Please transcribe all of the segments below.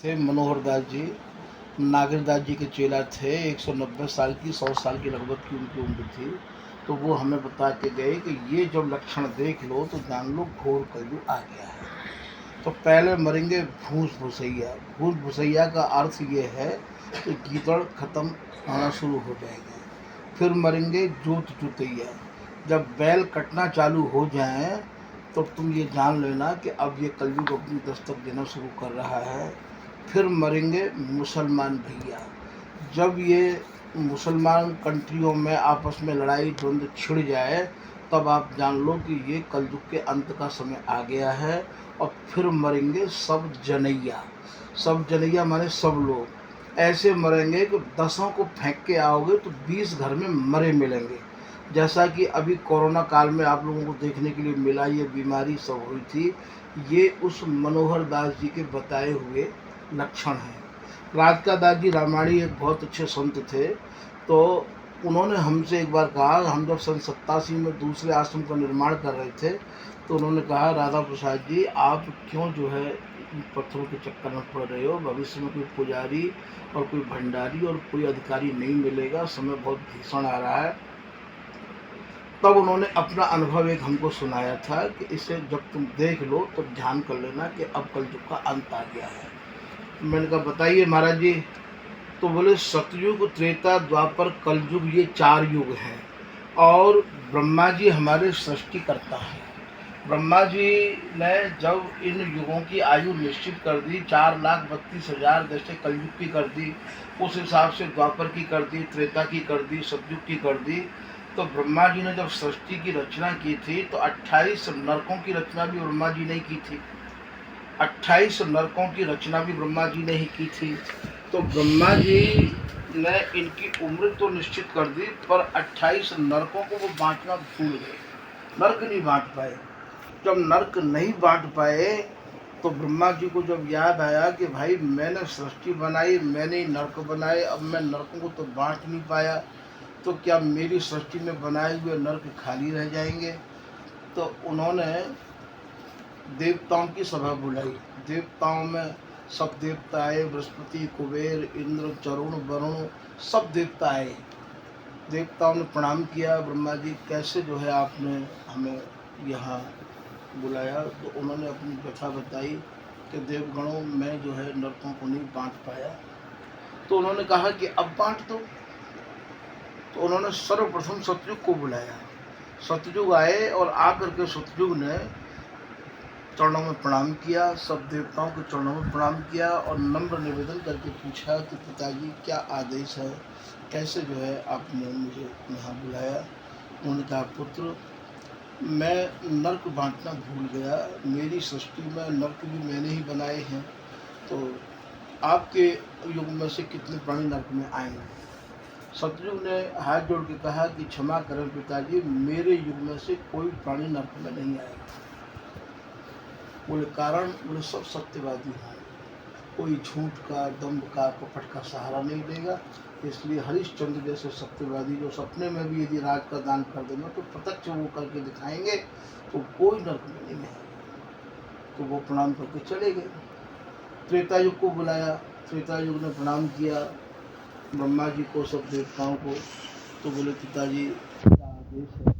थे मनोहर दास जी, नागेर दास जी के चेला थे। 190 साल की 100 साल की लगभग की उनकी उम्र थी। तो वो हमें बता के गए कि ये जब लक्षण देख लो तो जान लो घोर कलयुग आ गया है। तो पहले मरेंगे भूस भुसैया। भूस भुसैया का अर्थ ये है कि गीदड़ खत्म होना शुरू हो जाएगा। फिर मरेंगे जोत जुतैया। जब बैल कटना चालू हो जाए तो तुम ये जान लेना कि अब ये कलयुग अपनी दस्तक देना शुरू कर रहा है। फिर मरेंगे मुसलमान भैया। जब ये मुसलमान कंट्रियों में आपस में लड़ाई द्वंद्व छिड़ जाए तब आप जान लो कि ये कलयुग के अंत का समय आ गया है। और फिर मरेंगे सब जनैया। सब जनैया माने सब लोग ऐसे मरेंगे कि 10 को फेंक के आओगे तो 20 घर में मरे मिलेंगे। जैसा कि अभी कोरोना काल में आप लोगों को देखने के लिए मिला, ये बीमारी सब हुई थी, ये उस मनोहर दास जी के बताए हुए लक्षण हैं। राधिका दास जी रामायणी एक बहुत अच्छे संत थे। तो उन्होंने हमसे एक बार कहा, हम जब सन 87 में दूसरे आश्रम का निर्माण कर रहे थे तो उन्होंने कहा, राधा प्रसाद जी आप क्यों जो है इन पत्थरों के चक्कर में पड़ रहे हो। भविष्य में कोई पुजारी और कोई भंडारी और कोई अधिकारी नहीं मिलेगा, समय बहुत भीषण आ रहा है। तब उन्होंने अपना अनुभव एक हमको सुनाया था कि इसे जब तुम देख लो तो ध्यान कर लेना कि अब कलयुग का अंत आ गया है। मैंने कहा बताइए महाराज जी। तो बोले सतयुग त्रेता द्वापर कलयुग ये 4 युग हैं। और ब्रह्मा जी हमारे सृष्टि करता है। ब्रह्मा जी ने जब इन युगों की आयु निश्चित कर दी, 4,32,000 जैसे कलयुग की कर दी, उस हिसाब से द्वापर की कर दी, त्रेता की कर दी, सतयुग की कर दी। तो ब्रह्मा जी ने जब सृष्टि की रचना की थी तो 28 नरकों की रचना भी ब्रह्मा जी ने की थी। 28 नरकों की रचना भी ब्रह्मा जी ने ही की थी। तो ब्रह्मा जी ने इनकी उम्र तो निश्चित कर दी, पर 28 नरकों को वो बांटना भूल गए। नरक नहीं बांट पाए। जब नरक नहीं बांट पाए तो ब्रह्मा जी को जब याद आया कि भाई मैंने सृष्टि बनाई, मैंने ही नरक बनाए, अब मैं नरकों को तो बांट नहीं पाया, तो क्या मेरी सृष्टि में बनाए हुए नरक खाली रह जाएंगे। तो उन्होंने देवताओं की सभा बुलाई। देवताओं में सब देवता आए, बृहस्पति, कुबेर, इंद्र, चरुण, वरुण, सब देवता आए। देवताओं ने प्रणाम किया, ब्रह्मा जी कैसे जो है आपने हमें यहाँ बुलाया। तो उन्होंने अपनी व्यथा बताई कि देवगणों में जो है नरकों को नहीं बांट पाया। तो उन्होंने कहा कि अब बांट दो। तो उन्होंने सर्वप्रथम सतयुग को बुलाया। सतयुग आए और आकर के सतयुग ने चरणों में प्रणाम किया, सब देवताओं के चरणों में प्रणाम किया और नम्र निवेदन करके पूछा कि पिताजी क्या आदेश है, कैसे जो है आपने मुझे यहाँ बुलाया। उन्होंने कहा पुत्र मैं नर्क बांटना भूल गया, मेरी सृष्टि में नर्क भी मैंने ही बनाए हैं। तो आपके युग में से कितने प्राणी नर्क में आएंगे। सतयुग ने हाथ जोड़ के कहा कि क्षमा करें पिताजी, मेरे युग में से कोई प्राणी नर्क में नहीं आएगा। बोले कारण, बोले सब सत्यवादी हैं, कोई झूठ का, दम्भ का, कपट का सहारा नहीं देगा। इसलिए हरिश्चंद्र जैसे सत्यवादी जो सपने में भी यदि राज का दान कर देंगे तो प्रत्यक्ष वो करके दिखाएंगे, तो कोई नर्क में नहीं है। तो वो प्रणाम करके चले गए। त्रेता युग को बुलाया, त्रेता युग ने प्रणाम किया ब्रह्मा जी को, सब देवताओं को। तो बोले पिताजी क्या आदेश है।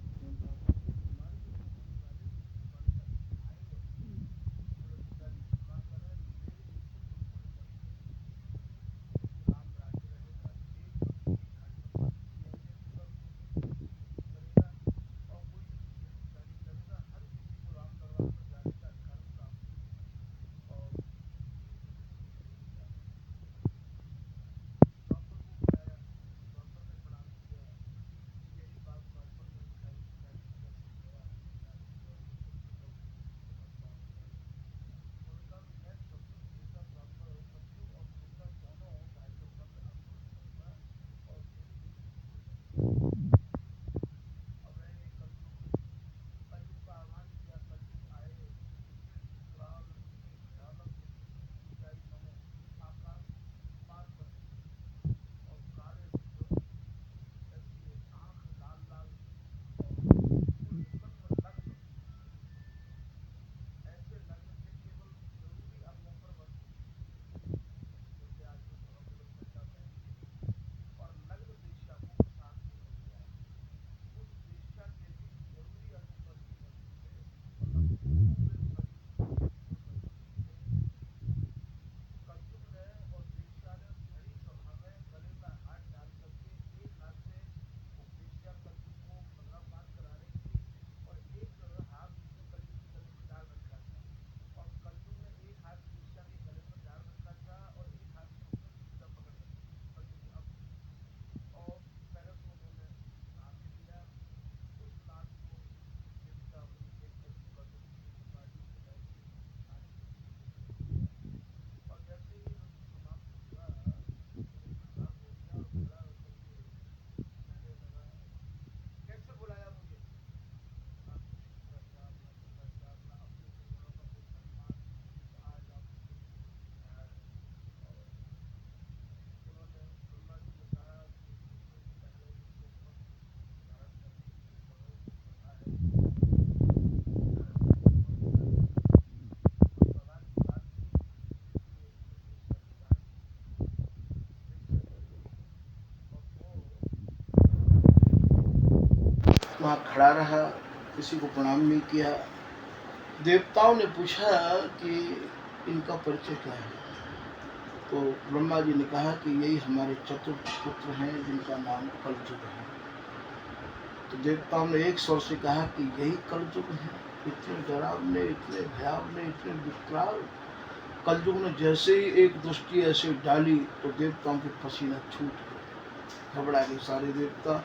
वहाँ खड़ा रहा, किसी को प्रणाम नहीं किया। देवताओं ने पूछा कि इनका परिचय क्या है? तो ब्रह्मा जी ने कहा कि यही हमारे चतुर्थ पुत्र हैं जिनका नाम कलयुग है। तो देवताओं ने एक स्वर से कहा कि यही कलयुग है। इतने डरावने, इतने भयावने, इतने विकराल कलयुग ने जैसे ही एक दृष्टि ऐसे डाली तो देवताओं के पसीना छूट गए, घबरा गए सारे देवता।